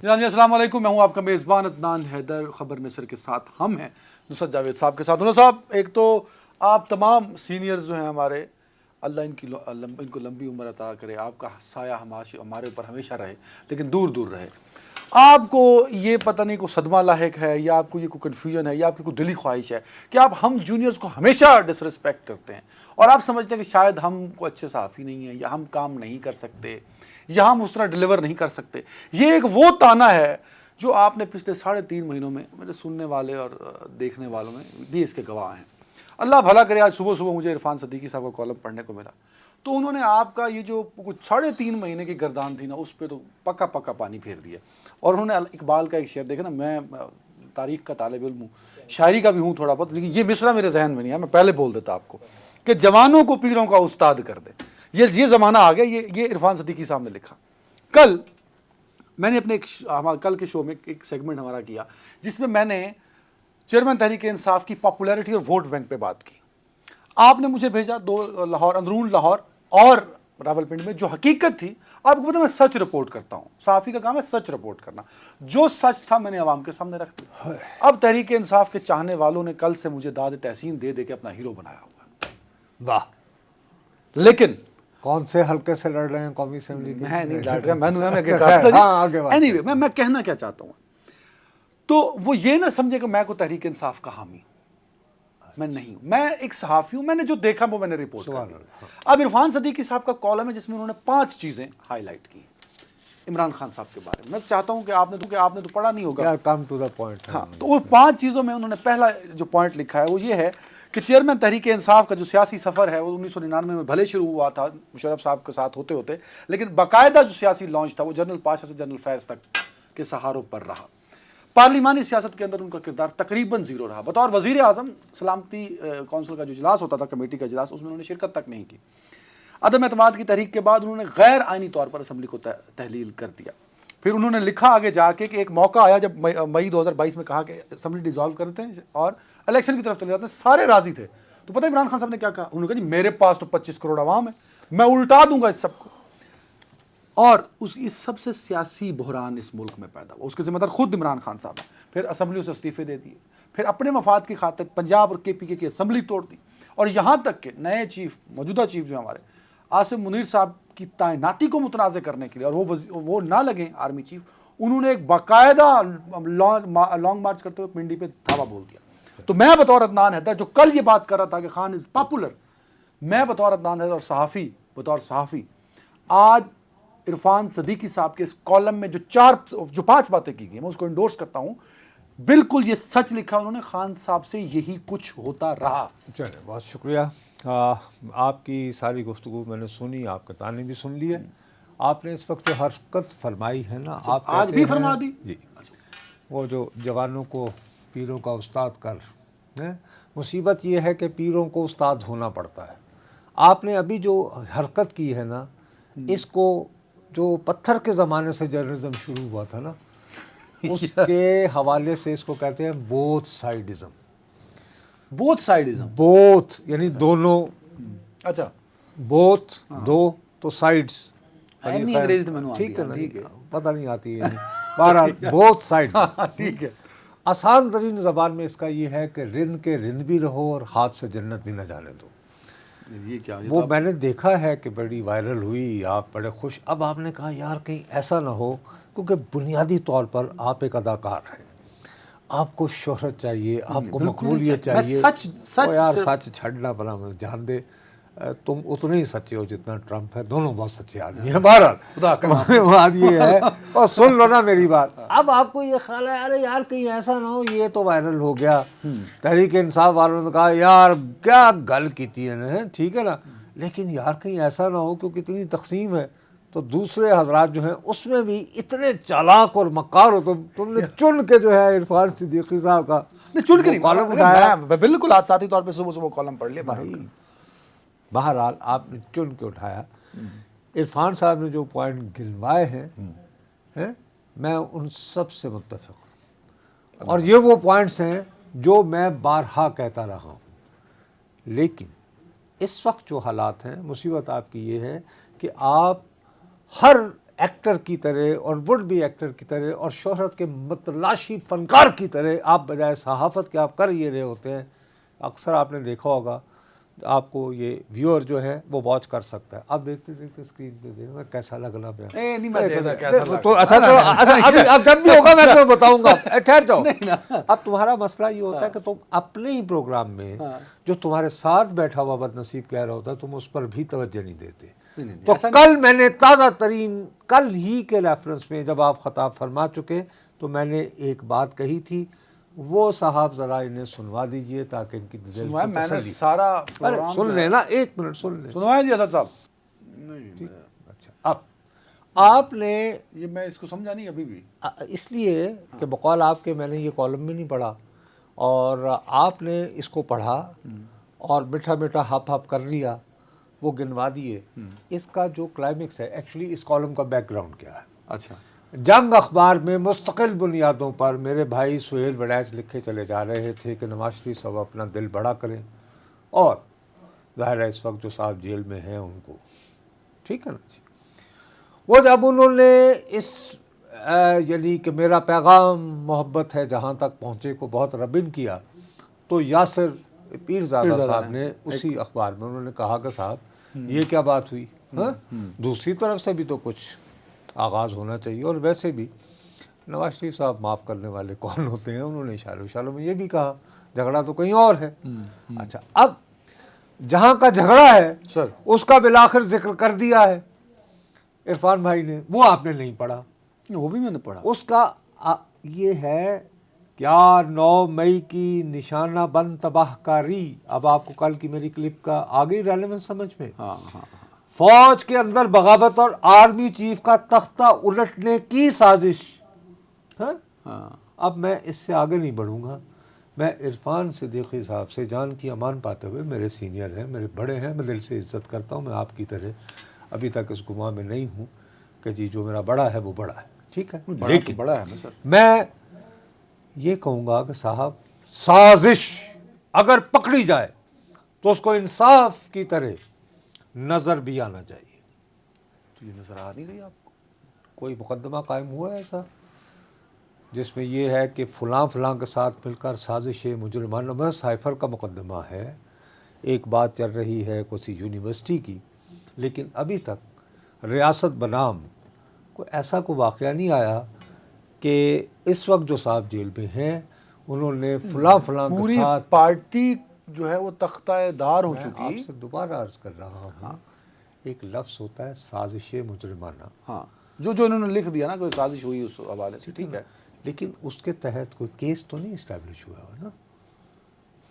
जनाब जी अस्सलाम वालेकुम, मैं हूँ आपका मेज़बान अदनान हैदर। ख़बर मिस्र के साथ हम हैं नुसरत जावेद साहब के साथ। नुसरत साहब, एक तो आप तमाम सीनियर्स जो हैं हमारे, अल्लाह इनको लंबी उम्र अता करे, आपका साया हमारे ऊपर हमेशा रहे, लेकिन दूर दूर रहे। आपको ये पता नहीं कोई सदमा लाहिक है या आपको ये कोई कन्फ्यूजन है या आपकी कोई दिली ख्वाहिश है कि आप हम जूनियर्स को हमेशा डिसरिस्पेक्ट करते हैं और आप समझते हैं कि शायद हमको अच्छे साफ़ी नहीं है या हम काम नहीं कर सकते या हम उस तरह डिलीवर नहीं कर सकते। ये एक वो ताना है जो आपने पिछले 3.5 महीनों में, मेरे सुनने वाले और देखने वालों में भी इसके गवाह हैं। अल्लाह भला करे, आज सुबह सुबह मुझे इरफान सदीकी साहब का कॉलम पढ़ने को मिला तो उन्होंने आपका ये जो कुछ 3.5 महीने की गर्दान थी ना, उस पर तो पक्का पक्का पानी फेर दिया। और उन्होंने इकबाल का एक शेर देखा ना, मैं तारीख़ का तालिब इल्म हूँ, शायरी का भी हूँ थोड़ा बहुत, लेकिन ये मिसरा मेरे जहन में नहीं है, मैं पहले बोल देता आपको कि जवानों को पीरों का उस्ताद कर दे। ये ज़माना आ गया। ये इरफान सदीकी साहब ने लिखा। कल मैंने अपने कल के शो में एक सेगमेंट हमारा किया जिसमें मैंने चेयरमैन तहरीक इंसाफ की पॉपुलैरिटी और वोट बैंक पे बात की। आपने मुझे भेजा 2 लाहौर, अंदरून लाहौर और रावलपिंडी में जो हकीकत थी। आपको पता, मैं सच रिपोर्ट करता हूँ, सहाफ़ी का काम है सच रिपोर्ट करना। जो सच था मैंने आवाम के सामने रख दिया। अब तहरीक इंसाफ के चाहने वालों ने कल से मुझे दाद तहसीन दे दे के अपना हीरो बनाया हुआ। वाह। लेकिन कौन से हल्के से लड़ रहे हैं कौमी असेंबली? मैं नहीं लड़ रहा। एनीवे, मैं कहना क्या चाहता हूँ, तो वो ये ना समझे कि मैं को तहरीक इंसाफ का हामी, मैं नहीं हूँ। मैं एक सहाफ़ी हूँ, मैंने जो देखा वो मैंने रिपोर्ट किया। अब इरफान सदीकी साहब का कॉलम है जिसमें उन्होंने 5 चीज़ें हाईलाइट की इमरान खान साहब के बारे में। मैं चाहता हूँ कि आपने तो पढ़ा नहीं होगा, कम टू द पॉइंट। हाँ, तो वो 5 चीज़ों में उन्होंने पहला जो पॉइंट लिखा है वो ये है कि चेयरमैन तहरीक इंसाफ का जो सियासी सफ़र है वो 1999 में भले शुरू हुआ था मुशर्रफ साहब के साथ होते होते, लेकिन बाकायदा जो सियासी लॉन्च था वो जनरल पाशा से जनरल फैज़ तक के सहारों पर रहा। पार्लिमानी सियासत के अंदर उनका किरदार तकरीबन ज़ीरो रहा। बतौर वज़ीर आज़म सलामती कौंसिल का जो इजलास होता था, कमेटी का इजलास, उसमें उन्होंने शिरकत तक नहीं की। अदम एतमाद की तहरीक के बाद उन्होंने गैर आइनी तौर पर असम्बली को तहलील कर दिया। फिर उन्होंने लिखा आगे जाके कि एक मौका आया जब मई 2022 में कहा कि असम्बली डिसॉल्व करते हैं और इलेक्शन की तरफ चले जाते हैं। सारे राजी थे। तो पता है इमरान खान साहब ने क्या कहा? उन्होंने कहा जी मेरे पास तो 25 करोड़ आवाम है, मैं उल्टा दूंगा इस सबको। और इस सबसे सियासी बहरान इस मुल्क में पैदा हुआ। उसके ज़िम्मेदार खुद इमरान खान साहब हैं। फिर असम्बली से इस्तीफ़े दे दिए, फिर अपने मफाद की खातिर पंजाब और KPK की असम्बली तोड़ दी, और यहाँ तक कि नए चीफ, मौजूदा चीफ जो हमारे आसिम मुनीर साहब की तैनाती को मुतनाज़ करने के लिए, और वो ना लगे आर्मी चीफ, उन्होंने एक बाकायदा लॉन्ग मार्च करते हुए पिंडी पे धावा बोल दिया। तो मैं बतौर अदनान हैदर जो कल ये बात कर रहा था कि खान इज़ पॉपुलर, मैं बतौर अदनान हैदर और बतौर सहाफ़ी आज इरफान सदीकी साहब के इस कॉलम में जो 5 बातें की गई मैं उसको इंडोर्स करता हूँ। बिल्कुल ये सच लिखा उन्होंने, खान साहब से यही कुछ होता रहा। चलिए, बहुत शुक्रिया। आपकी सारी गुफ्तगू मैंने सुनी, आपके ताने भी सुन लिए। आपने इस वक्त जो हरकत फरमाई है ना, आप आज भी फरमा दी जी, वो जो जवानों को पीरों का उस्ताद कर है, मुसीबत ये है कि पीरों को उस्ताद होना पड़ता है। आपने अभी जो हरकत की है ना, इसको जो पत्थर के ज़माने से जर्नलिज्म शुरू हुआ था ना, उसके हवाले से इसको कहते हैं बोथ साइडिज़म। बोथ साइडिज़म, बोथ यानी दोनों। अच्छा, बोथ दो, तो साइड्स अंग्रेजी में ठीक है ना, पता नहीं आती है। बहरहाल बोथ साइड्स, ठीक है। आसान तरीन ज़बान में इसका ये है कि रिंद के रिंद भी रहो और हाथ से जन्नत भी न जाने दो। ये क्या, ये वो तो मैंने देखा है कि बड़ी वायरल हुई, आप बड़े खुश। अब आपने कहा यार कहीं ऐसा ना हो, क्योंकि बुनियादी तौर पर आप एक अदाकार हैं, आपको शोहरत चाहिए, आपको मकबूलियत चाहिए। सच यार सच छड़ना बना जान दे, तुम उतने ही सच्चे हो जितना ट्रम्प है। दोनों बहुत सच्चे आदमी हैं। बहरहाल बात ये है, और सुन लो ना मेरी बात। अब आपको ये ख्याल है अरे यार कहीं ऐसा ना हो ये तो वायरल हो गया, तहरीक इंसाफ वालों ने कहा यार क्या गल की थी है, ठीक है ना, लेकिन यार कहीं ऐसा ना हो क्योंकि इतनी तकसीम है तो दूसरे हजरात जो हैं उसमें भी इतने चालाक और मक्कार हो। तुमने चुन के जो है इरफान सदीकी साहब का चुन के कॉलम उठाया। बिल्कुल आज साथी तौर पे सुबह कॉलम पढ़ लिया भाई। बहरहाल आपने चुन के उठाया। इरफान साहब ने जो पॉइंट गिनवाए हैं मैं उन सब से मुत्तफ़िक़ हूँ, और ये वो पॉइंट्स हैं जो मैं बारहा कहता रहा हूँ। लेकिन इस वक्त जो हालात हैं, मुसीबत आपकी ये है कि आप हर एक्टर की तरह और वुड बी एक्टर की तरह और शोहरत के मतलाशी फनकार की तरह आप बजाय सहाफ़त के आप कर ये रहे होते हैं। अक्सर आपने देखा होगा, आपको ये व्यूअर जो है वो वॉच कर सकता है। अब देखते देखते स्क्रीन पे देखना कैसा लगना पे नहीं मैं देखता कैसा तो अच्छा अभी अब जब भी होगा मैं तुम्हें बताऊंगा, ठहर जाओ। अब तुम्हारा मसला ये होता है कि तुम अपने ही प्रोग्राम में जो तुम्हारे साथ बैठा हुआ बदनसीब कह रहा होता है तुम उस पर भी तवज्जो नहीं देते। तो कल मैंने ताज़ा तरीन कल ही के रेफरेंस में जब आप खताब फरमा चुके तो मैंने एक बात कही थी, वो साहब जरा इन्हें सुनवा दीजिए ताकि इनकी मैंने सारा प्रोग्राम सुन लेना, एक मिनट सुन ले। सुनवाया जी असद साहब। नहीं अच्छा, अब आपने ये मैं इसको समझा नहीं अभी भी, इसलिए कि बकौल आपके मैंने ये कॉलम में नहीं पढ़ा और आपने इसको पढ़ा और मीठा मीठा हप हप कर लिया, वो गिनवा दिए। इसका जो क्लाइमेक्स है, एक्चुअली इस कॉलम का बैकग्राउंड क्या है। अच्छा, जंग अखबार में मुस्तकिल बुनियादों पर मेरे भाई सुहेल वड़ैच लिखे चले जा रहे थे कि नवाज शरीफ साहब अपना दिल बड़ा करें और ज़ाहिर है इस वक्त जो साहब जेल में हैं उनको, ठीक है ना जी। वो जब उन्होंने इस यानी कि मेरा पैगाम मोहब्बत है जहाँ तक पहुँचे को बहुत रबिन किया, तो यासिर पीरज़ादा साहब ने उसी अखबार में उन्होंने कहा कि साहब ये क्या बात हुई, दूसरी तरफ से भी तो कुछ आगाज़ होना चाहिए। और वैसे भी नवाज शरीफ साहब माफ़ करने वाले कौन होते हैं, उन्होंने इशारों इशारों में ये भी कहा झगड़ा तो कहीं और है। अच्छा, अब जहाँ का झगड़ा है सर उसका बिलाखिर जिक्र कर दिया है इरफान भाई ने, वो आपने नहीं पढ़ा। वो भी मैंने पढ़ा। उसका ये है क्या 9 मई की निशाना बंद तबाहकारी। अब आपको कल की मेरी क्लिप का आ गई रेलेवेंस समझ में। हाँ। फौज के अंदर बगावत और आर्मी चीफ का तख्ता उलटने की साजिश। हाँ? अब मैं इससे आगे नहीं बढ़ूंगा। मैं इरफान सिद्दीकी साहब से जान की अमान पाते हुए, मेरे सीनियर हैं, मेरे बड़े हैं, मैं दिल से इज्जत करता हूं। मैं आपकी तरह अभी तक इस गुमा में नहीं हूं कि जी जो मेरा बड़ा है वो बड़ा है, ठीक है, लेकिन बड़ा है सर। मैं ये कहूँगा कि साहब साजिश अगर पकड़ी जाए तो उसको इंसाफ की तरह नज़र भी आना चाहिए। तो ये नज़र आ नहीं रही आपको? कोई मुकदमा कायम हुआ है ऐसा जिसमें यह है कि फ़लाँ फ़लाँ के साथ मिलकर साजिश मुजरिमाना में साइफर का मुकदमा है, एक बात चल रही है किसी यूनिवर्सिटी की, लेकिन अभी तक रियासत बनाम कोई ऐसा कोई वाक़या नहीं आया कि इस वक्त जो साहब जेल में हैं उन्होंने फ़लाँ फ़लाँ के साथ पार्टी जो है वो तख्ताएदार हो चुकी। आपसे दोबारा अर्ज कर रहा हूँ। हाँ। एक लफ्ज़ होता है साजिश मुजरिमाना। हाँ, जो इन्होंने लिख दिया ना, कोई साजिश हुई उस हवाले से, ठीक है, लेकिन उसके तहत कोई केस तो नहीं इस्टेब्लिश हुआ है ना।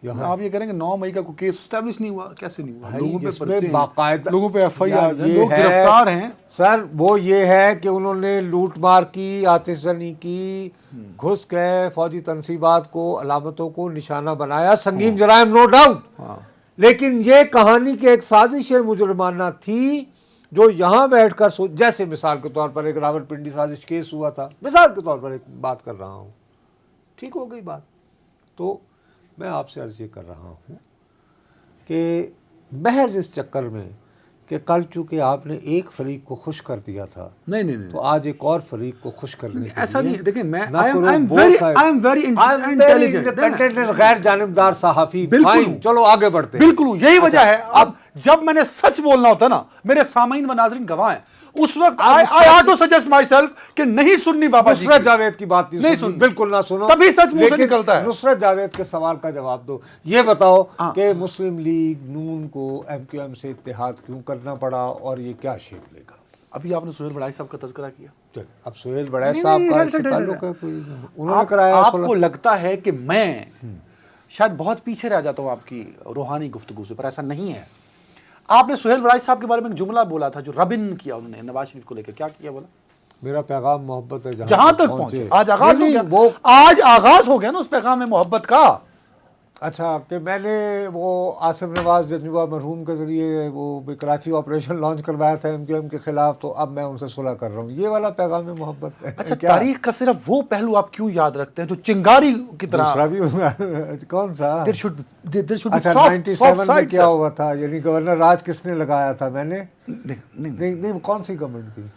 यहाँ आप ये करेंगे 9 मई का कोई केस इस्टेब्लिश नहीं हुआ, कैसे नहीं हुआ? लोगों पे जिसमें बाकायदा लोगों पे FIR हैं, लोग गिरफ्तार हैं सर। वो ये है कि उन्होंने लूट मार की, आतिशजनी की, घुस गए, फौजी तनसीबात को, अलामतों को निशाना बनाया, संगीन जराइम नो डाउट। लेकिन ये कहानी की एक साजिश मुजरिमाना थी जो यहाँ बैठकर जैसे मिसाल के तौर पर एक रावलपिंडी साजिश केस हुआ था, मिसाल के तौर पर एक बात कर रहा हूँ, ठीक हो गई बात। तो मैं आपसे अर्ज ये कर रहा हूँ कि महज इस चक्कर में कि कल चूँकि आपने एक फरीक को खुश कर दिया था, नहीं, तो आज एक और फरीक को खुश करने के ऐसा नहीं। देखिए मैं आई एम वेरी इंटेलिजेंट गैर जानिबदार सहाफ़ी। फाइन, चलो आगे बढ़ते हैं। बिल्कुल यही वजह है। अब जब मैंने सच बोलना होता ना, मेरे सामाइन व नाज़रीन गवाह हैं, उस वक्त I had to suggest myself कि नहीं सुननी बाबा जी, नुसरत जावेद की बात नहीं सुन, बिल्कुल ना सुनो, तभी सच मुंह से निकलता है। नुसरत जावेद के सवाल का जवाब दो। ये बताओ कि मुस्लिम लीग नून को MQM से इत्तेहाद क्यों करना पड़ा और ये क्या शेप लेगा? अभी आपने सुहेल बड़ाई साहब का तज़किरा किया, अब सुहेल बड़ाई साहब का ताल्लुक है, उन्होंने कराया। आपको लगता है कि मैं शायद बहुत पीछे रह जाता हूँ आपकी रूहानी गुफ्तगू से, पर ऐसा नहीं है। आपने सुहेल बड़ाई साहब के बारे में एक जुमला बोला था जो रबिन किया उन्होंने नवाज शरीफ को लेकर, क्या किया बोला? मेरा पैगाम मोहब्बत है जहां तक पहुंचे। आज आगाज हो गया, आज आगाज हो गया ना उस पैगाम में मोहब्बत का। अच्छा, कि मैंने वो आसिफ नवाज जजनुआ मरहूम के जरिए वो कराची ऑपरेशन लॉन्च करवाया था MQM के खिलाफ, तो अब मैं उनसे सुलह कर रहा हूँ, ये वाला पैगाम में मोहब्बत है। अच्छा, तारीख का सिर्फ वो पहलू आप क्यों याद रखते हैं जो चिंगारी की तरह? दूसरा भी कौन सा? अच्छा, 97 में क्या हुआ था, यानी गवर्नर राज किसने लगाया था? मैंने नहीं, कौन सी गवर्नमेंट थी?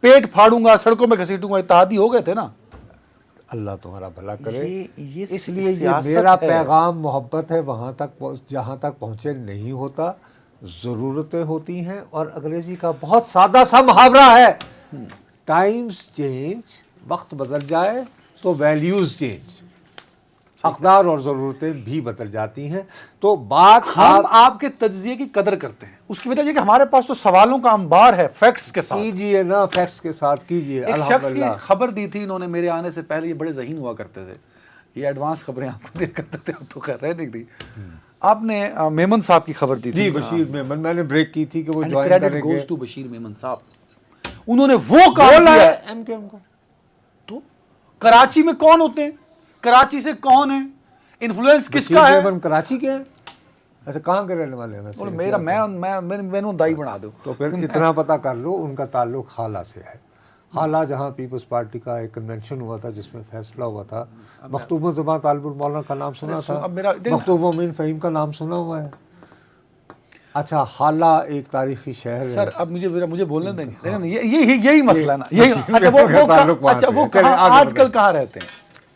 पेट फाड़ूंगा, सड़कों में घसीटूंगा, इत्तेहादी हो गए थे ना। अल्लाह तुम्हारा भला करे। ये इसलिए ये सियासत मेरा है। पैगाम मोहब्बत है, वहाँ तक जहाँ तक पहुँचे नहीं होता, ज़रूरतें होती हैं। और अंग्रेजी का बहुत सादा सा मुहावरा है, टाइम्स चेंज, वक्त बदल जाए तो वैल्यूज़ चेंज, अक़दार और ज़रूरतें भी बदल जाती हैं। तो बात हम आपके तज्जिए की कदर करते हैं, उसकी वजह यह कि हमारे पास तो सवालों का अंबार है, फैक्ट्स के साथ कीजिए ना, फैक्ट्स के साथ कीजिए। एक शख्स की खबर दी थी इन्होंने मेरे आने से पहले, ये बड़े ज़हीन हुआ करते थे, ये एडवांस खबरें आपको दिया करते थे, अब तो खैर रह नहीं थी। आपने मेमन साहब की खबर दी थी। जी, बशीर मेमन, मैंने ब्रेक की थी कि वो ज्वाइन क्रेडिट करेंगे। गोज टू बशीर मेमन साहब, उन्होंने वो काम किया है। एमकेएम को तो कराची में कौन होते हैं, कराची से कौन है, इन्फ्लुएंस किसका है? मेमन कराची के हैं? अच्छा, कहाँ के रहने वाले हैं वैसे? और मेरा मैंने दाई बना दो। तो फिर इतना पता कर लो, उनका ताल्लुक हाल से है। हाला जहाँ पीपल्स पार्टी का एक कन्वेंशन हुआ था जिसमें फैसला हुआ था, मखतूम ज़बान तालिबुल मौलाना का नाम सुना था, मखतूम अमीन फ़हीम का नाम सुना हुआ है। अच्छा, हाला एक तारीखी शहर है सर। अब मुझे बोलने देंगे। हाँ। यही मसला है ना, यही। अच्छा, वो आजकल कहाँ रहते हैं?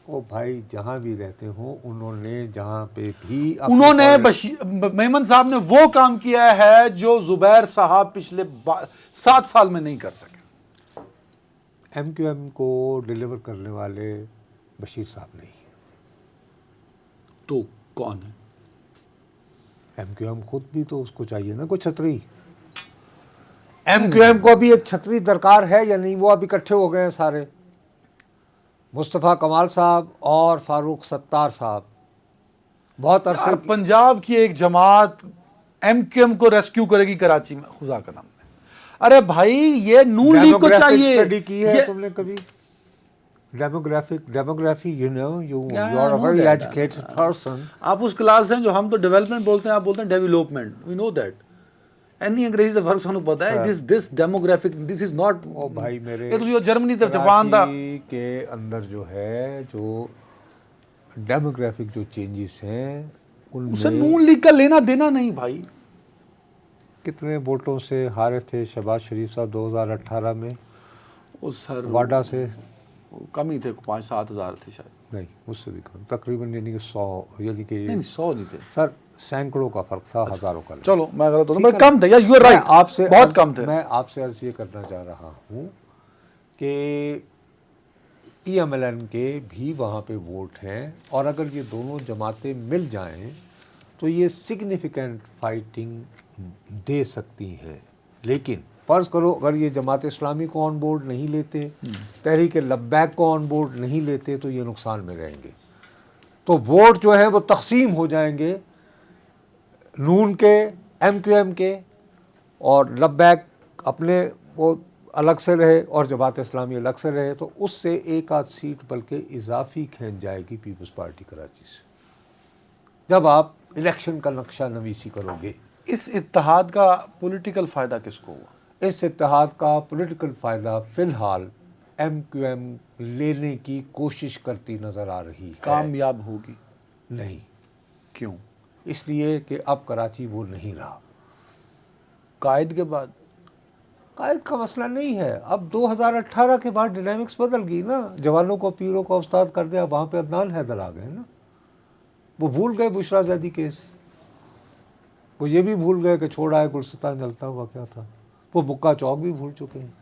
ओ भाई, जहाँ भी रहते हो, उन्होंने जहाँ पे भी मेमन साहब ने वो काम किया है जो जुबैर साहब पिछले 7 साल में नहीं कर सके। एमक्यूएम को डिलीवर करने वाले बशीर साहब नहीं है। तो कौन है? एमक्यूएम खुद भी तो उसको चाहिए ना कोई छतरी। एमक्यूएम को भी एक छतरी दरकार है या नहीं? वो अब इकट्ठे हो गए हैं सारे, मुस्तफ़ा कमाल साहब और फारूक सत्तार साहब। बहुत अरसे पंजाब की एक जमात एमक्यूएम को रेस्क्यू करेगी कराची में, खुदा का नाम। अरे भाई, ये नून लीग को चाहिए। स्टडी की है तुमने कभी? Demography, you are a very educated person. आप उस क्लास हैं जो हम तो डेवलपमेंट बोलते हैं, आप बोलते हैं development. We know that. Any अंग्रेजी दा फर्क सानू पता है। This demographic, this is not. ओ भाई मेरे, ये तो जो जर्मनी ते जापान दा के अंदर जो है, जो डेमोग्राफिक जो चेंजेस हैं, उनमें उसे नून लीग का लेना देना नहीं भाई। कितने वोटों से हारे थे शहबाज शरीफ साहब 2018 में? उस सर वाडा से कम ही थे, 5-7 हज़ार थे शायद। नहीं, उससे भी कम, तकरीबन यानी कि 100, यानी कि नहीं 100 नहीं थे सर, सैकड़ों का फर्क था, हजारों का। चलो मैं गलत हूँ, मैं कम थे यार, यू आर राइट, आपसे बहुत कम थे। मैं आपसे अर्ज ये करना चाह रहा हूँ कि PMLN के भी वहाँ पे वोट हैं, और अगर ये दोनों जमातें मिल जाएं तो ये सिग्निफिकेंट फाइटिंग दे सकती हैं। लेकिन फ़र्ज़ करो अगर ये जमात इस्लामी को ऑन बोर्ड नहीं लेते, तहरीक लब्बैक को ऑन बोर्ड नहीं लेते, तो ये नुकसान में रहेंगे। तो वोट जो है वो तकसीम हो जाएंगे, नून के, MQM के, और लब्बैक अपने वो अलग से रहे और जमात इस्लामी अलग से रहे, तो उससे एक आध सीट बल्कि इजाफी खींच जाएगी पीपल्स पार्टी कराची से, जब आप इलेक्शन का नक्शा नवीसी करोगे। इस इत्तेहाद का पॉलिटिकल फ़ायदा किसको हुआ? इस इत्तेहाद का पॉलिटिकल फ़ायदा फ़िलहाल MQM लेने की कोशिश करती नज़र आ रही है। कामयाब होगी नहीं। क्यों? इसलिए कि अब कराची वो नहीं रहा। कायद के बाद, कायद का मसला नहीं है, अब 2018 के बाद डायनामिक्स बदल गई ना। जवानों को पीरों का उस्ताद कर दिया, वहाँ पे अदनान हैदर आ गए ना। वो भूल गए बुशरा ज़ैदी केस, वो ये भी भूल गए कि छोड़ा है गुलसितान जलता हुआ क्या था। वो बुक्का चौक भी भूल चुके हैं।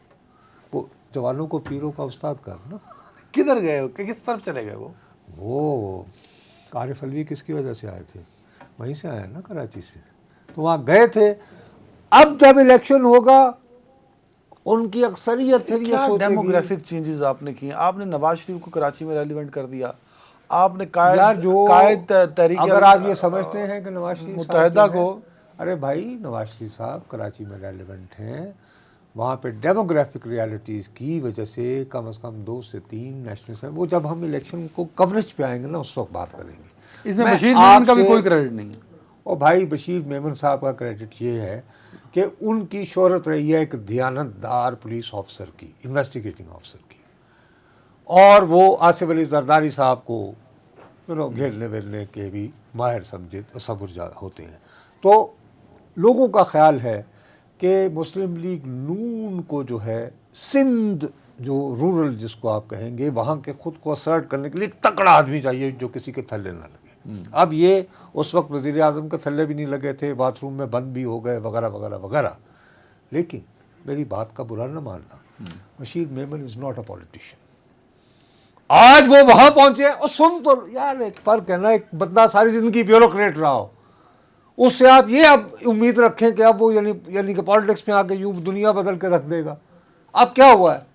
वो जवानों को पीरों का उस्ताद कर ना। किधर गए हो, किस तरफ चले गए? वो आरिफ अलवी किसकी वजह से आए थे? वहीं से आए ना, कराची से, तो वहाँ गए थे। अब जब इलेक्शन होगा उनकी अक्सरियत फिर ये सोचेगी। डेमोग्राफिक चेंजेस आपने किए, आपने नवाज शरीफ को कराची में रेलिवेंट कर दिया, आपने कायद तहरीक, अगर आप ये समझते हैं कि नवाज शरीफ मुत्तहिदा को, अरे भाई नवाज शरीफ साहब कराची में रेलिवेंट हैं, वहाँ पे डेमोग्राफिक रियलिटीज़ की वजह से कम 2 से 3 नेशनल, वो जब हम इलेक्शन को कवरेज पे आएंगे ना उस वक्त बात करेंगे। इसमें बशीर मेमन का भी कोई क्रेडिट नहीं है। और भाई बशीर मेमन साहब का क्रेडिट ये है कि उनकी शोहरत रही है एक दियानतदार पुलिस ऑफिसर की, इन्वेस्टिगेटिंग ऑफिसर की, और वो आसिफ अली जरदारी साहब को घेरने वेरने के भी माहिर समझे तसव्वुर होते हैं। तो लोगों का ख्याल है कि मुस्लिम लीग नून को जो है सिंध जो रूरल जिसको आप कहेंगे, वहाँ के खुद को असर्ट करने के लिए एक तकड़ा आदमी चाहिए जो किसी के थल्ले ना लगे। अब ये उस वक्त वज़ीर आज़म के थल्ले भी नहीं लगे थे, बाथरूम में बंद भी हो गए वगैरह वगैरह वगैरह। लेकिन मेरी बात का बुरा न मानना, Bashir Memon is not a politician. आज वो वहाँ पहुँचे और सुन तो यार, एक फर्क है ना, एक बंदा सारी ज़िंदगी ब्यूरोक्रेट रहा हो, उससे आप ये अब उम्मीद रखें कि अब वो यानी कि पॉलिटिक्स में आके यूँ दुनिया बदल के रख देगा। अब क्या हुआ है,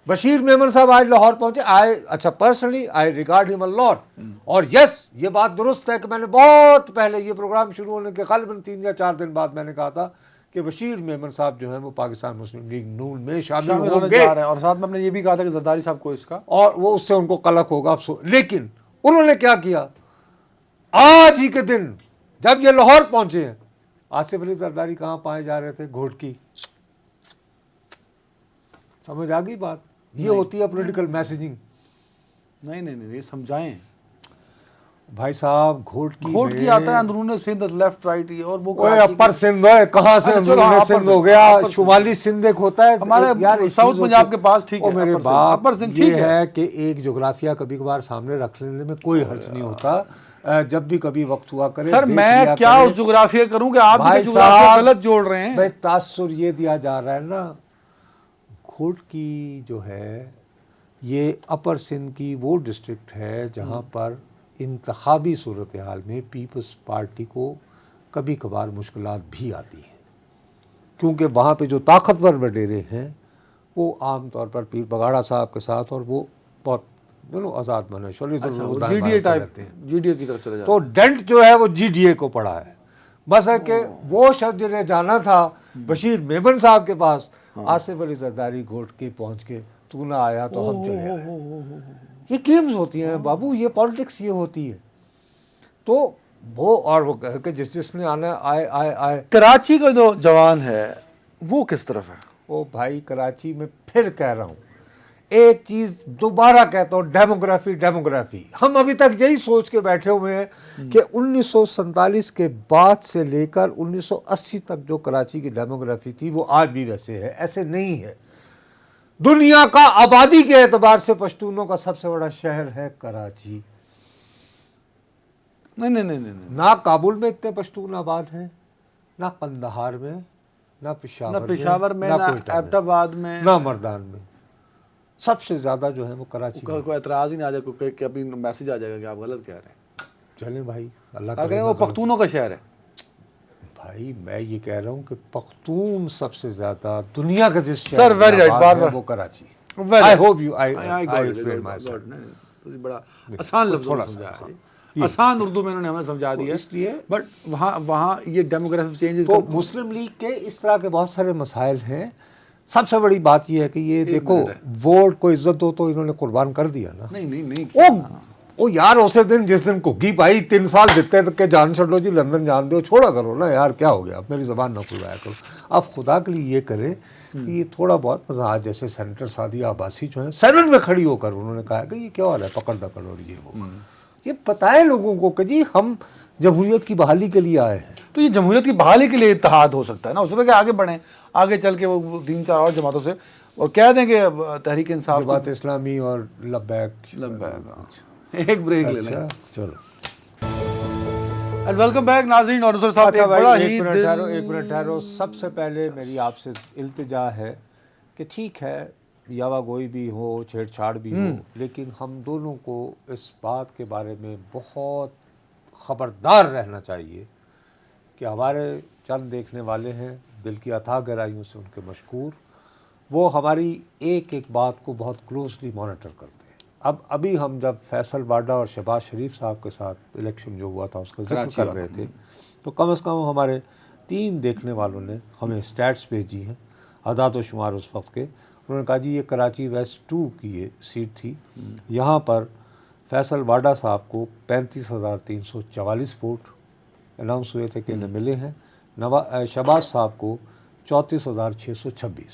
बशीर मेमन साहब आज लाहौर पहुंचे। अच्छा personally I regard him a lot, और यस ये बात दुरुस्त है कि मैंने बहुत पहले ये प्रोग्राम शुरू होने के ग़ालिबन 3 या 4 दिन बाद मैंने कहा था कि बशीर मेमन साहब जो हैं वो पाकिस्तान मुस्लिम लीग नून में शामिल होंगे, और साथ में हमने ये भी कहा था कि जरदारी साहब को इसका, और वो उससे उनको कलक होगा अफसोस। लेकिन उन्होंने क्या किया, आज ही के दिन जब ये लाहौर पहुंचे हैं, आसिफ अली जरदारी कहाँ पाए जा रहे थे, घोटकी। समझ आ गई बात, ये होती है पॉलिटिकल मैसेजिंग। नहीं नहीं नहीं, ये समझाएं भाई साहब, घोटकी आता है अंदरूनी सिंध, लेफ्ट राइट, और वो अपर सिंध है, कहाँ से अंदरूनी सिंध हो गया, शुमाली सिंध एक होता है हमारे यार साउथ पंजाब के पास, ठीक है मेरे बाप, ये है कि एक जोग्राफिया कभी कभार सामने रख लेने में कोई हर्ज नहीं होता, जब भी कभी वक्त हुआ करे। सर मैं क्या उस जोग्राफिया करूं कि आप भी जोग्राफिया गलत जोड़ रहे हैं। भाई तासुर ये दिया जा रहा है ना, घोटकी जो है ये अपर सिंध की वो डिस्ट्रिक्ट है जहाँ पर इंतखाबी सूरत हाल में पीपल्स पार्टी को कभी कभार मुश्किलात भी आती हैं, क्योंकि वहाँ पे जो ताकतवर वडेरे हैं वो आम तौर पर पीर बगाड़ा साहब के साथ, और वो बहुत आज़ाद मन है, जीडीए टाइप, जीडीए की तरफ चले जाते। तो डेंट जो है वो जीडीए को पड़ा है। बस है कि वो शख्स जिन्हें जाना था बशीर मेमन साहब के पास, आसिफ अली जरदारी घोटकी पहुँच के तू ना आया तो हम चले आए। ये गेम्स होती हैं बाबू, ये पॉलिटिक्स ये होती है। तो वो और वो कह के जिसने आना आए आए आए। कराची का जो जवान है वो किस तरफ है? ओ भाई, कराची में फिर कह रहा हूँ, एक चीज दोबारा कहता हूँ, डेमोग्राफी डेमोग्राफी। हम अभी तक यही सोच के बैठे हुए हैं कि 1947 के बाद से लेकर 1980 तक जो कराची की डेमोग्राफी थी वो आज भी वैसे है। ऐसे नहीं है। दुनिया का आबादी के एतबार से पश्तूनों का सबसे बड़ा शहर है कराची। नहीं, ना काबुल में इतने पश्तून आबाद हैं, ना कंदहार में, ना पेशावर में, ना एबटाबाद में, ना मर्दान में। सबसे ज्यादा जो है वो कराची में। कोई एतराज ही नहीं आ जाए, कोई कभी मैसेज आ जाएगा कि आप गलत कह रहे हैं। चले भाई, अल्लाह करे वो पख्तूनों का शहर है। भाई मैं ये कह रहा हूँ कि पख्तून सबसे ज्यादा दुनिया का जिस शहर सर वेरी राइट, बार वो कराची। आई होप यू आई बड़ा आसान लफ्ज़ों में समझाया, आसान उर्दू में उन्होंने हमें समझा दिया। इसलिए बट वहाँ ये डेमोग्राफिक चेंजेस, तो मुस्लिम लीग के इस तरह के बहुत सारे मसाइल हैं। सबसे बड़ी बात यह है कि ये देखो, वोट को इज्जत दो तो इन्होंने कुर्बान कर दिया ना। नहीं ओ यार, उसे दिन जिस दिन कुकी पाई 3 साल देते तक के जान छोड़ लो जी, लंदन जान दो, छोड़ा करो ना यार, क्या हो गया, आप मेरी ज़बान ना खुलवाया करो। आप खुदा के लिए ये करें कि ये थोड़ा बहुत आज जैसे सेनेटर सादिया अब्बासी जो है सेनेट में खड़ी होकर उन्होंने कहा कि ये क्या हो रहा है, पकड़ दकड़ और ये वो, ये बताएं लोगों को कि जी हम जमहूरियत की बहाली के लिए आए हैं। तो ये जमहूरियत की बहाली के लिए इत्तेहाद हो सकता है ना, उसमें क्या आगे बढ़ें, आगे चल के वो 3-4 और जमातों से और कह दें कि तहरीक इंसाफ, जमात इस्लामी और लब्बैक। एक ब्रेक ले लें, चलो। एंड वेलकम बैक नाज़रीन। और साहब अच्छा भाई, एक मिनट ठहरो। सबसे पहले मेरी आपसे इल्तिजा है कि ठीक है, यावा गोई भी हो, छेड़छाड़ भी हो, लेकिन हम दोनों को इस बात के बारे में बहुत ख़बरदार रहना चाहिए कि हमारे चंद देखने वाले हैं, दिल की अथाह गहराइयों से उनके मशकूर, वो हमारी एक एक बात को बहुत क्लोजली मॉनिटर करते हैं। अब अभी हम जब फैसल वाडा और शहबाज शरीफ साहब के साथ इलेक्शन जो हुआ था उसका जिक्र कर रहे थे, तो कम से कम हमारे 3 देखने वालों ने हमें स्टैट्स भेजी हैं, अदाद व शुमार उस वक्त के। उन्होंने कहा जी ये कराची वेस्ट 2 की ये सीट थी, यहाँ पर फैसल वाडा साहब को 35,344 वोट अनाउंस हुए थे कि इन्हें मिले हैं, शहबाज साहब को 34,626।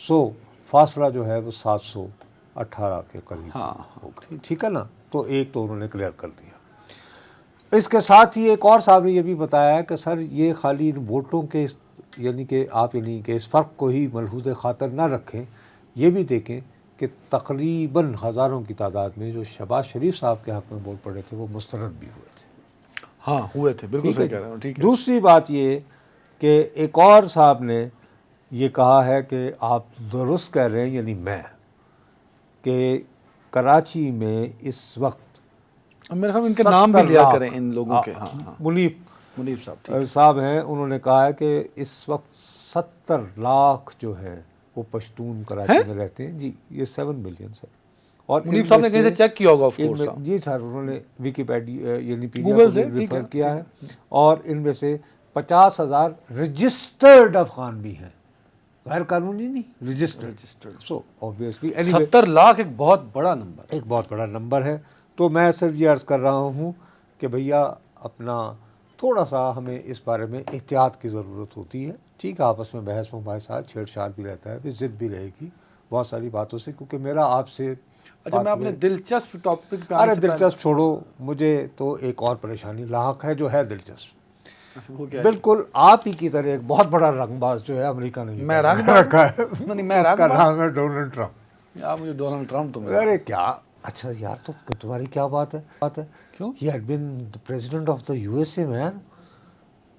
सो फासला जो है वो 718 के करीब होगा। ठीक है ना, तो एक तो उन्होंने क्लियर कर दिया। इसके साथ ही एक और साहब ने ये भी बताया कि सर ये खाली इन वोटों के यानी कि आप यानी कि इस फ़र्क को ही मलहूज़ ख़ातर ना रखें, ये भी देखें कि तकरीबन हज़ारों की तादाद में जो शहबाज शरीफ साहब के हक़ में वोट पड़े थे वो मुस्तरद भी हुए थे। हाँ हुए थे, बिल्कुल सही कह रहे हो, ठीक है। दूसरी बात ये कि एक और साहब ने ये कहा है कि आप दुरुस्त कह रहे हैं, यानी मैं, कि कराची में इस वक्त मेरे ख्याल में इनके नाम भी लिया करें इन लोगों के। हाँ हाँ, मुनीफ साहब हैं, उन्होंने कहा है कि इस वक्त 70 लाख जो है वो पश्तून कराची में रहते हैं जी। ये 7 मिलियन सर। और मुनीफ साहब ने कहीं से चेक किया होगा, ऑफ कोर्स। जी सर, उन्होंने विकीपीडिया यानी गूगल से रेफर किया है। और इनमें से 50,000 रजिस्टर्ड अफगान भी हैं, गैर कानूनी नहीं, रजिस्टर्ड। सो ऑब्वियसली 70 लाख एक बहुत बड़ा नंबर, एक बहुत बड़ा नंबर है। तो मैं सिर्फ ये अर्ज़ कर रहा हूँ कि भैया अपना थोड़ा सा हमें इस बारे में एहतियात की ज़रूरत होती है। ठीक है, आपस में बहस मुबाहिसा छेड़छाड़ भी रहता है, फिर ज़िद भी रहेगी बहुत सारी बातों से, क्योंकि मेरा आपसे अच्छा, मैं अपने दिलचस्प टॉपिक पे अरे दिलचस्प छोड़ो, मुझे तो एक और परेशानी लाहक है जो है दिलचस्प। वो क्या बिल्कुल आप ही की तरह एक बहुत बड़ा रंगबाज जो है अमेरिका ने मैं रंग रखा है, नहीं, मैं उसका नाम है डोनाल्ड ट्रम्प। यार मुझे डोनाल्ड ट्रम्प तो अरे क्या अच्छा यार, तो तुम्हारी क्या बात है? क्यों? He had been the president of the USA, man.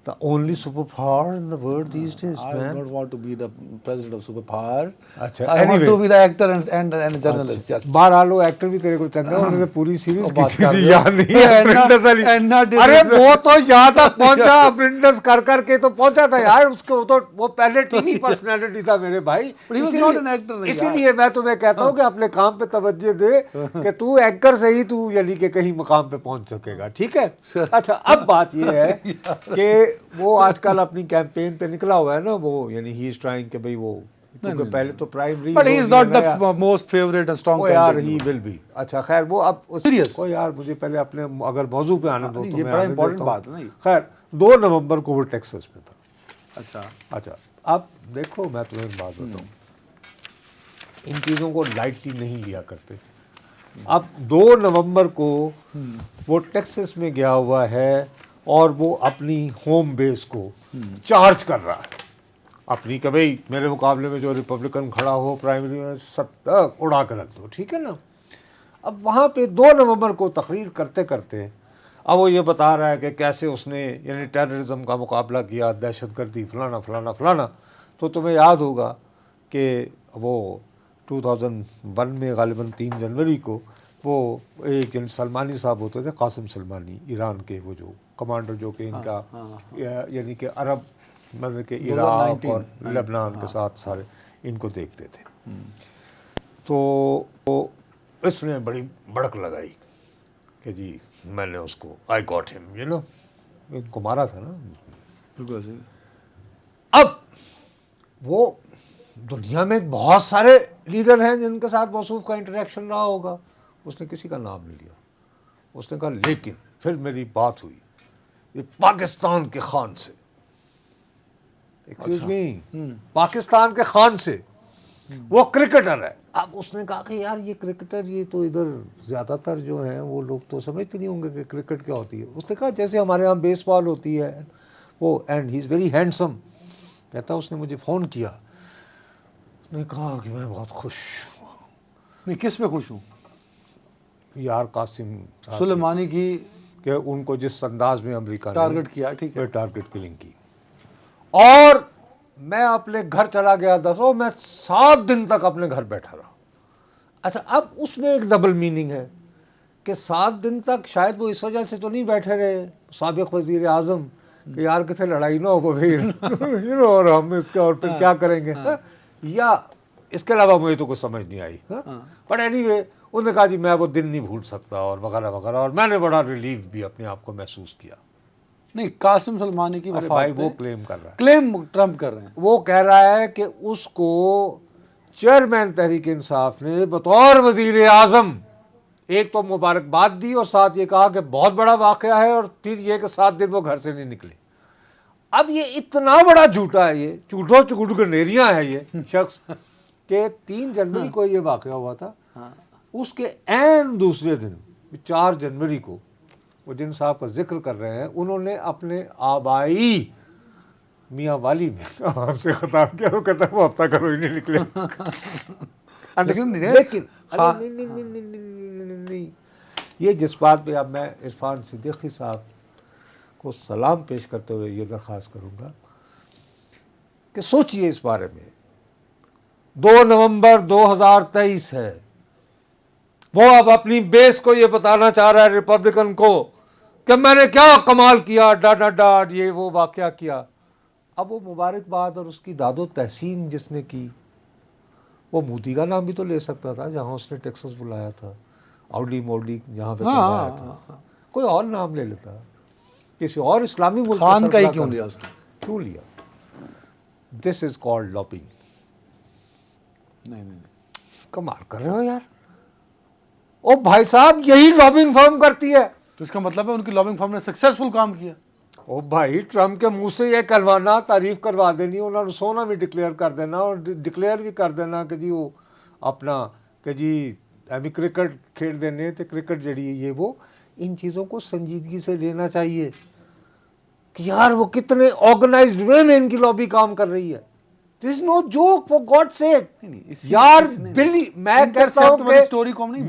The only superpower in the world these days, I man. don't want to be the president of superpower. अच्छा, I want anyway. to be the actor and journalist. Just बहरहाल वो actor भी तेरे को चंगा, उन्होंने पूरी series की बात कर चीज़ रहे हो। याद नहीं है। एन्ना- अप्रेंटिस वाली। एन्ना अरे वो तो यहाँ तक पहुंचा, अप्रेंटिस कर करके तो पहुंचा था यार। उसको तो वो पहले टीवी पर्सनालिटी था मेरे भाई। But he was not an actor, नहीं इसीलिए मैं तुम्हें कहता हूँ कि अपने काम पे तवज्जो दे, कि तू एंकर से ही तू यानी कि कहीं मुकाम पे पहुंच सकेगा, ठीक है। अच्छा, अब बात ये है कि वो आजकल अपनी कैंपेन पे निकला हुआ है ना, वो यानी ही इज ट्राइंग कि भाई वो, क्योंकि पहले तो primary, but he is not the most favorite and strong ओ यार candidate. He will be. अच्छा खैर, वो अब Serious? ओ यार मुझे पहले अपने अगर मौजू पे आने दो तो ये मैं बड़ा आने important देता हूँ। बात है ना ये। खैर 2 नवंबर को वो टेक्सास में था। अच्छा, अब देखो मैं तुम्हें एक बात बताऊँ, इन चीज़ों को लाइटली नहीं लिया करते। अब 2 नवंबर को वो टेक्सास में गया हुआ है और वो अपनी होम बेस को चार्ज कर रहा है अपनी, कि भाई मेरे मुकाबले में जो रिपब्लिकन खड़ा हो प्राइमरी में सब उड़ा कर रख दो, ठीक है ना। अब वहाँ पे 2 नवंबर को तकरीर करते करते अब वो ये बता रहा है कि कैसे उसने यानी टेररिज्म का मुकाबला किया, दहशतगर्दी फलाना फलाना फलाना। तो तुम्हें याद होगा कि वो 2001 में गालिबन 3 जनवरी को वो एक जन सलमानी साहब होते थे, कासिम सलमानी, ईरान के वो जो कमांडर जो कि इनका यानी कि अरब मतलब कि इराक और लेबनान के साथ सारे इनको देखते थे। तो इसने बड़ी भड़क लगाई कि जी मैंने उसको I got him, you know, इनको मारा था ना। बिल्कुल सही। अब वो दुनिया में बहुत सारे लीडर हैं जिनके साथ मौसूफ का इंटरेक्शन रहा होगा, उसने किसी का नाम नहीं लिया। उसने कहा लेकिन फिर मेरी बात हुई ये पाकिस्तान के खान से, एक्सक्यूज मी, पाकिस्तान के खान से, वो क्रिकेटर है। अब उसने कहा कि यार ये क्रिकेटर, ये तो इधर ज़्यादातर जो हैं वो लोग तो समझते नहीं होंगे कि क्रिकेट क्या होती है। उसने कहा जैसे हमारे यहाँ बेसबॉल होती है वो, and he is very handsome. कहता उसने मुझे फ़ोन किया, उसने कहा कि मैं बहुत खुश हूँ। मैं किस में खुश हूँ? यार कासिम सुलेमानी की, कि उनको जिस अंदाज में अमेरिका ने टारगेट किया, ठीक है, टारगेट किलिंग की। और मैं अपने घर चला गया 10, मैं 7 दिन तक अपने घर बैठा रहा। अच्छा, अब उसमें एक डबल मीनिंग है कि 7 दिन तक शायद वो इस वजह से तो नहीं बैठे रहे साबिक वजीर आज़म कि यार कितने लड़ाई ना हो फिर यू नो, और हम इसका और फिर क्या करेंगे, या इसके अलावा मुझे तो कुछ समझ नहीं आई। बट एनीवे उन्होंने कहा जी मैं वो दिन नहीं भूल सकता और वगैरह वगैरह, और मैंने बड़ा रिलीफ भी अपने आप को महसूस किया। नहीं, कासिम सलमानी की वफात भाई वो क्लेम कर रहा है, क्लेम ट्रम्प कर रहे हैं। वो कह रहा है कि उसको चेयरमैन तहरीक इंसाफ ने बतौर वजीर आज़म एक तो मुबारकबाद दी और साथ ये कहा कि बहुत बड़ा वाक़या है, और फिर ये कि 7 दिन वो घर से नहीं निकले। अब ये इतना बड़ा झूठा है, ये झूठो चुगुट गनेरिया है ये शख्स कि 3 जनवरी को ये वाक़या हुआ था। उसके ऐन दूसरे दिन 4 जनवरी को वो जिन साहब का जिक्र कर रहे हैं, उन्होंने अपने आबाई मियाँ वाली में आपसे खिताब किया तो कहता वो हफ्ता करो ही नहीं निकले। लेकिन अरे नहीं, ये जिस बात पे अब मैं इरफान सिद्दीकी साहब को सलाम पेश करते हुए ये दरख्वास्त करूँगा कि सोचिए इस बारे में। 2 नवंबर 2023 है, वो अब अपनी बेस को ये बताना चाह रहा है रिपब्लिकन को कि मैंने क्या कमाल किया, डाट ये वो वाकया किया। अब वो मुबारकबाद और उसकी दादो तहसीन जिसने की, वो मोदी का नाम भी तो ले सकता था जहाँ उसने टेक्सास बुलाया था, आउडी मोडी जहाँ पे करवाया था, कोई और नाम ले लेता, किसी और इस्लामी मुल्क खान का ही क्यों लिया उसने? क्यों लिया? This is called lobbying. नहीं, कमाल कर रहे हो यार। ओ भाई साहब, यही लॉबिंग फर्म करती है। तो इसका मतलब है उनकी लॉबिंग फर्म ने सक्सेसफुल काम किया। ओ भाई, ट्रम्प के मुंह से ये करवाना, तारीफ करवा देनी, उन्होंने सोना भी डिक्लेयर कर देना और डिक्लेयर भी कर देना कि जी वो अपना कि जी अभी क्रिकेट खेल देने तो क्रिकेट जड़ी ये वो। इन चीज़ों को संजीदगी से लेना चाहिए कि यार वो कितने ऑर्गेनाइज्ड वे में इनकी लॉबी काम कर रही है। This no joke for God sake यार। मैं कहता हूं कि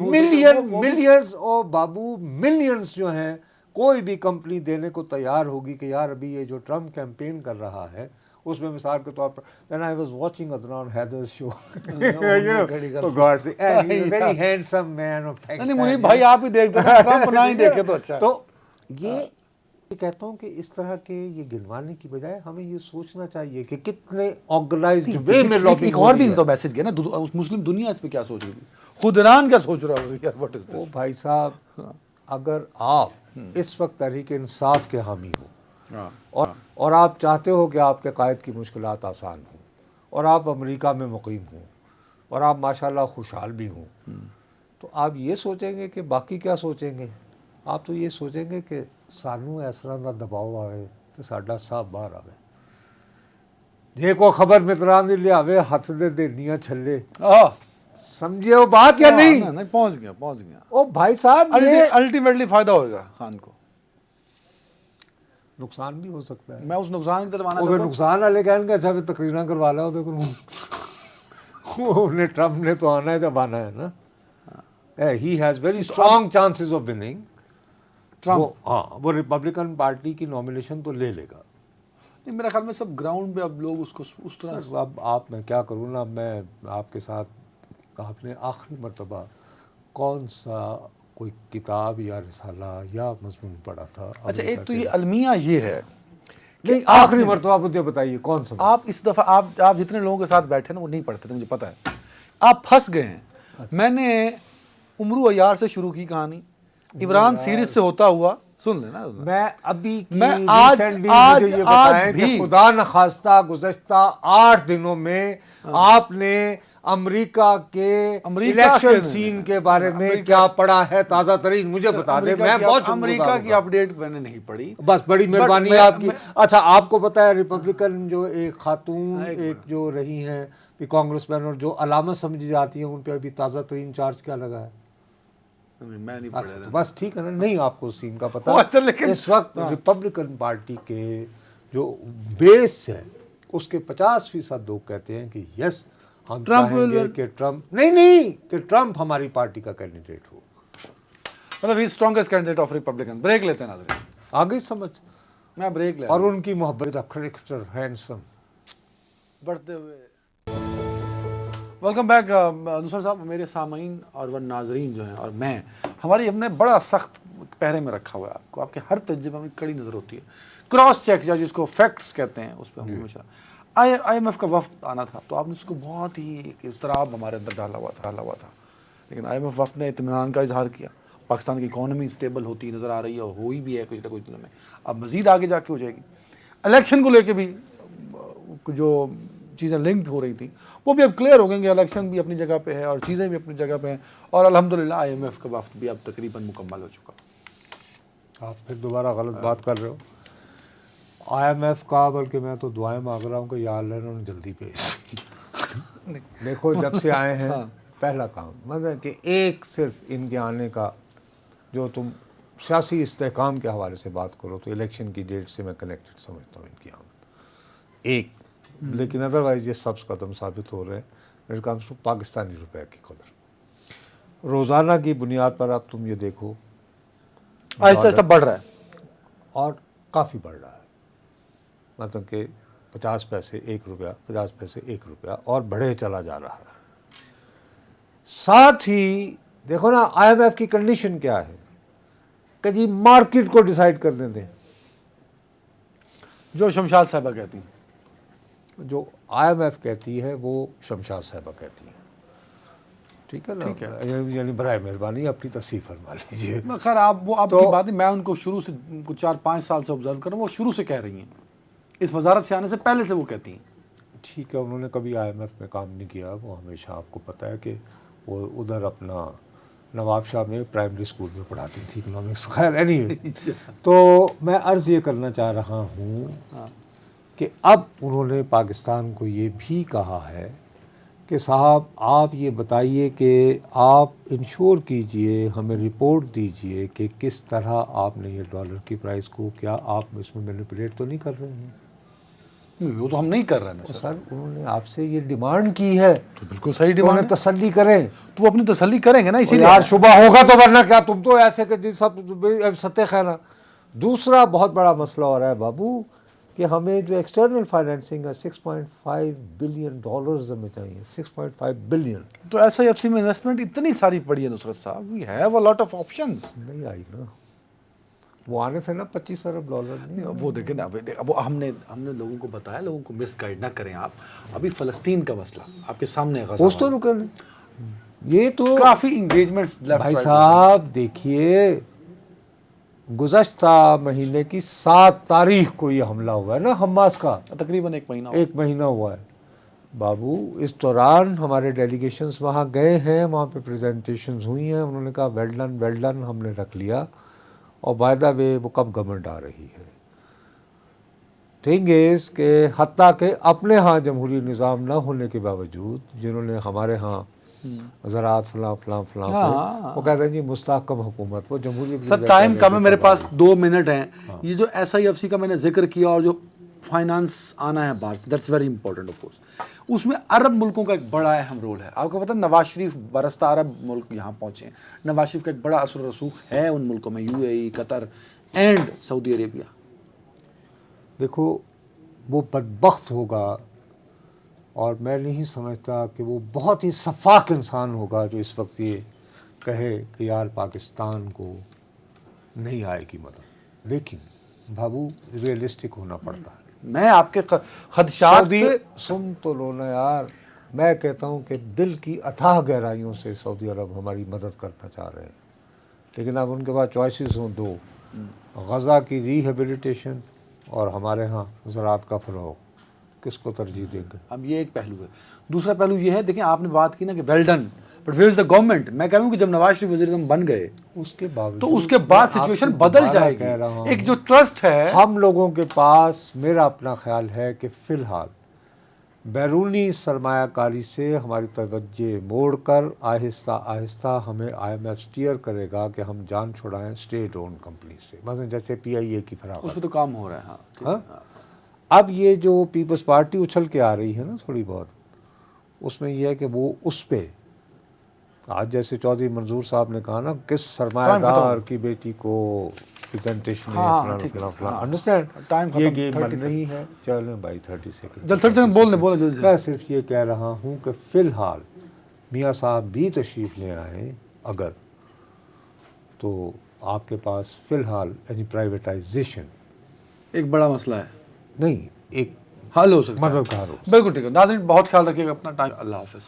मिलियंस और बाबू मिलियंस जो हैं, कोई भी कंपनी देने को तैयार होगी कि यार अभी ये जो ट्रम्प कैंपेन कर रहा है उसमें मिसाल के तौर पर when I was watching Adnan Haider's show, you know, for God sake, he is a very handsome man of fact. नहीं मुनीब भाई, आप ही देखते हैं, ट्रम्प ना ही देखे तो अच्छा। तो ये कहता हूं कि इस तरह के ये गिनवाने की बजाय हमें ये सोचना चाहिए कि कितने ऑर्गेनाइज्ड वे में लॉबिंग। एक और भी तो मैसेज गया ना, मुस्लिम दुनिया इस पे क्या सोच रही थी, खुद ईरान क्या सोच रहा है यार, व्हाट इज दिस? ओ भाई साहब, अगर आप इस वक्त तहरीक इंसाफ के हामी हो और आप चाहते हो कि आपके कायद की मुश्किलात आसान हो और आप अमेरिका में मुकीम हो और आप माशाल्लाह खुशहाल भी हो, तो आप ये सोचेंगे कि बाकी क्या सोचेंगे? आप तो ये सोचेंगे कि सानू इस तरह का दबाव आए तो साडा साहब बाहर आवे, जे को खबर मित्रान दी लियावे हथ दे देनियां छल्ले। समझिए वो बात या नहीं? नहीं, पहुंच गया। ओ भाई साहब, ये अल्टीमेटली फायदा होगा खान को, नुकसान भी हो सकता है। मैं उस नुकसान की तरफ आना चाहता हूं। नुकसान वाले कहेंगे अच्छा भी तकरीर करवा लो, उन्हें ट्रम्प ने तो आना है जब आना है ना। He has very strong chances of winning Trump. वो रिपब्लिकन पार्टी की नॉमिनेशन तो ले लेगा। नहीं, मेरा ख्याल में सब ग्राउंड पे अब लोग उसको उस तरह। अब आप, मैं क्या करूँ ना, मैं आपके साथ, आपने आखिरी मरतबा कौन सा कोई किताब या रिसाला या मजमून पढ़ा था? अच्छा, एक तो ये अलमिया ये है कि आखिरी मरतबा मुझे बताइए कौन सा। आप इस दफ़ा आप जितने लोगों के साथ बैठे ना वो नहीं पढ़ते थे, मुझे पता है। आप फंस गए हैं। मैंने उमरू अयार से शुरू की कहानी, इमरान सीरीज से होता हुआ सुन लेना। मैं अभी आज भी खुदा न खास्ता गुज़श्ता 8 दिनों में आपने अमेरिका के इलेक्शन सीन के बारे में क्या पढ़ा है? ताज़ा तरीन मुझे बता दे। मैं बहुत अमेरिका की अपडेट मैंने नहीं पढ़ी, बस बड़ी मेहरबानी है आपकी। अच्छा, आपको पता है रिपब्लिकन जो एक खातून एक जो रही हैं कांग्रेसमैन और जो अलामत समझी जाती है, उन पर अभी ताज़ा तरीन चार्ज क्या लगा है? मैं नहीं पढ़ा। तो बस ठीक है ना, नहीं आपको सीन का पता। अच्छा, लेकिन इस वक्त रिपब्लिकन पार्टी के जो बेस है उसके 50% लोग कहते हैं कि यस, हम चाहेंगे कि ट्रम्प नहीं कि ट्रम्प हमारी पार्टी का कैंडिडेट हो। मतलब he strongest candidate of Republican. Break लेते हैं ना, आगे समझ। मैं ब्रेक ले और उनकी मोहब्बत क्रिकेटर हैंडसम बढ़ते हुए। वेलकम बैक नुसरत साहब। मेरे सामीन और वन नाजरीन जो हैं और मैं, हमारी हमने बड़ा सख्त पहरे में रखा हुआ है आपको। आपके हर तजुर्बे में कड़ी नज़र होती है, क्रॉस चेक या जिसको फैक्ट्स कहते हैं, उस पर हम हमेशा। IMF का वफ्द आना था तो आपने उसको बहुत ही एक इज़्तिराब हमारे अंदर डाला हुआ था, लेकिन IMF वफ्द ने इत्मीनान का इजहार किया। पाकिस्तान की इकॉनमी स्टेबल होती नज़र आ रही है, और हुई भी है कुछ ना कुछ दिनों में, अब मज़ीद आगे जाके हो जाएगी। इलेक्शन को लेके भी जो चीज़ें लिंक्ड हो रही थी वो भी अब क्लियर हो गई कि इलेक्शन भी अपनी जगह पे है और चीज़ें भी अपनी जगह पे हैं, और अल्हम्दुलिल्लाह IMF का वफ्द भी अब तकरीबन मुकम्मल हो चुका। आप फिर दोबारा गलत बात कर रहे हो। IMF का, बल्कि मैं तो दुआएं मांग रहा हूँ कि या अल्लाह उन्होंने जल्दी भेज। देखो, जब से आए हैं पहला काम मतलब कि एक सिर्फ इनके आने का, जो तुम सियासी इस्तेहकाम के हवाले से बात करो तो इलेक्शन की डेट से मैं कनेक्टेड समझता हूँ इनकी आमद। एक, लेकिन अदरवाइज ये सब्ज कदम साबित हो रहे हैं मेरे काम से पाकिस्तानी रुपए की कदर। रोज़ाना की बुनियाद पर अब तुम ये देखो आहिस्ता आहिस्ता बढ़ रहा है और काफ़ी बढ़ रहा है, मतलब कि 50 पैसे 1 रुपया, 50 पैसे 1 रुपया और बढ़े चला जा रहा है। साथ ही देखो ना IMF की कंडीशन क्या है कि जी मार्केट को डिसाइड करने दें, जो शमशाद साहबा कहती हैं। जो IMF कहती है वो शमशाद साहबा कहती है, ठीक है ना? ठीक है। यानी बराए मेहरबानी अपनी तस्वीर फरमा लीजिए। खैर आप वो आपकी बात नहीं, मैं उनको शुरू से 4-5 साल से ऑब्जर्व कर रहा हूँ, वो शुरू से कह रही हैं, इस वजारत से आने से पहले से वो कहती हैं। ठीक है, उन्होंने कभी IMF में काम नहीं किया, वो हमेशा आपको पता है कि वो उधर अपना नवाब शाह में प्राइमरी स्कूल में पढ़ाती थी इकोनॉमिक्स। खैर एनीवे, तो मैं अर्ज़ ये करना चाह रहा हूँ कि अब उन्होंने पाकिस्तान को ये भी कहा है कि साहब आप ये बताइए कि आप इंश्योर कीजिए, हमें रिपोर्ट दीजिए कि किस तरह आपने ये डॉलर की प्राइस को, क्या आप इसमें मैनिपुलेट तो नहीं कर रहे हैं? वो तो हम नहीं कर रहे हैं तो सर उन्होंने आपसे ये डिमांड की है, तो बिल्कुल सही तो डिमांड उन्हें तसल्ली करें, तो वो अपनी तसल्ली करेंगे ना, इसीलिए यार शुबा होगा तो, वरना क्या तुम तो ऐसे कि सब सत्य खाना। दूसरा बहुत बड़ा मसला हो रहा है बाबू कि हमें जो एक्सटर्नल फाइनेंसिंग है 6.5 बिलियन डॉलर्स हमें चाहिए, 6.5 बिलियन। तो SIFC में इन्वेस्टमेंट इतनी सारी पड़ी है नुसरत साहब, we have a lot of options. नहीं आई ना, वो आने थे ना 25 अरब डॉलर नहीं। वो देखें ना, वो हमने लोगों को बताया, लोगों को मिसगाइड ना करें आप। अभी फ़लस्तीन का मसला आपके सामने है, उस तो रुके ये तो काफ़ी इंगेजमेंट्स भाई साहब देखिए, गुज़श्ता महीने की 7 तारीख को ये हमला हुआ है ना हमास का, तकरीबन 1 महीना हुआ है बाबू। इस दौरान हमारे डेलीगेशंस वहाँ गए हैं, वहाँ पे प्रेजेंटेशंस हुई हैं, उन्होंने कहा वेल डन हमने रख लिया। और बाय द वे वो कब गवर्नमेंट आ रही है, थिंग इज़ के हत्ता के अपने यहाँ जमहूरी निज़ाम ना होने के बावजूद जिन्होंने हमारे यहाँ ज़रात फलां वो कहते हैं जी मुस्तहकम हुकूमत, वो जमहूरी। सर टाइम कम है, मेरे पास 2 मिनट हैं। ये जो SIFC का मैंने जिक्र किया और जो फाइनेंस आना है बाहर से, that's very important of course, उसमें अरब मुल्कों का एक बड़ा अहम रोल है। आपको पता है नवाज शरीफ बरसता अरब मुल्क यहाँ पहुँचे हैं, नवाज शरीफ का एक बड़ा असर रसूख है उन मुल्कों में, UAE, Qatar and Saudi Arabia. देखो वो बदबख्त होगा और मैं नहीं समझता कि वो बहुत ही सफाक इंसान होगा जो इस वक्त ये कहे कि यार पाकिस्तान को नहीं आएगी मदद। लेकिन बाबू रियलिस्टिक होना पड़ता है। मैं आपके खदशात सुन तो लो ना यार, मैं कहता हूँ कि दिल की अथाह गहराइयों से सऊदी अरब हमारी मदद करना चाह रहे हैं, लेकिन अब उनके पास चॉइसेस हों दो, गज़ा की रिहेबिलिटेशन और हमारे यहाँ ज़रात का फ़रोग़, किसको तरजीह देंगे? अब ये एक पहलू है। दूसरा पहलू ये है, देखिए आपने बात की ना कि well done, but where is the government. मैं कह रहा हूँ कि जब नवाज शरीफ वज़ीर-ए-आज़म बन गए उसके बाद तो उसके बाद सिचुएशन बदल जाएगी। एक जो ट्रस्ट है हम लोगों के पास, मेरा अपना ख्याल है कि फ़िलहाल बैरूनी सरमायाकारी से हमारी तवज्जो मोड़कर आहिस्ता आहिस्ता हमें IMF स्टीयर करेगा कि हम जान छुड़ाएं स्टेट ओन कंपनी से, मतलब जैसे PIA की फराग। उसमें तो काम हो रहा है। हाँ। अब ये जो पीपल्स पार्टी उछल के आ रही है ना थोड़ी बहुत, उसमें यह है कि वो उस पे आज जैसे चौधरी मंजूर साहब ने कहा ना, किस सरमायादार की बेटी को प्रेजेंटेशन अंडरस्टैंड, ये गेम बन नहीं है। चलो भाई 30 सेकंड, जल्द 30 सेकंड बोल जल्दी। मैं सिर्फ ये कह रहा हूँ कि फ़िलहाल मियाँ साहब भी तशरीफ़ ले आए अगर, तो आपके पास फ़िलहाल यानी प्राइवेटाइजेशन एक बड़ा मसला है, नहीं एक हल हो सकता है, मददगार हो। बिल्कुल ठीक है। नाज़रीन बहुत ख्याल रखिएगा अपना टाइम। अल्लाह हाफ़िज़।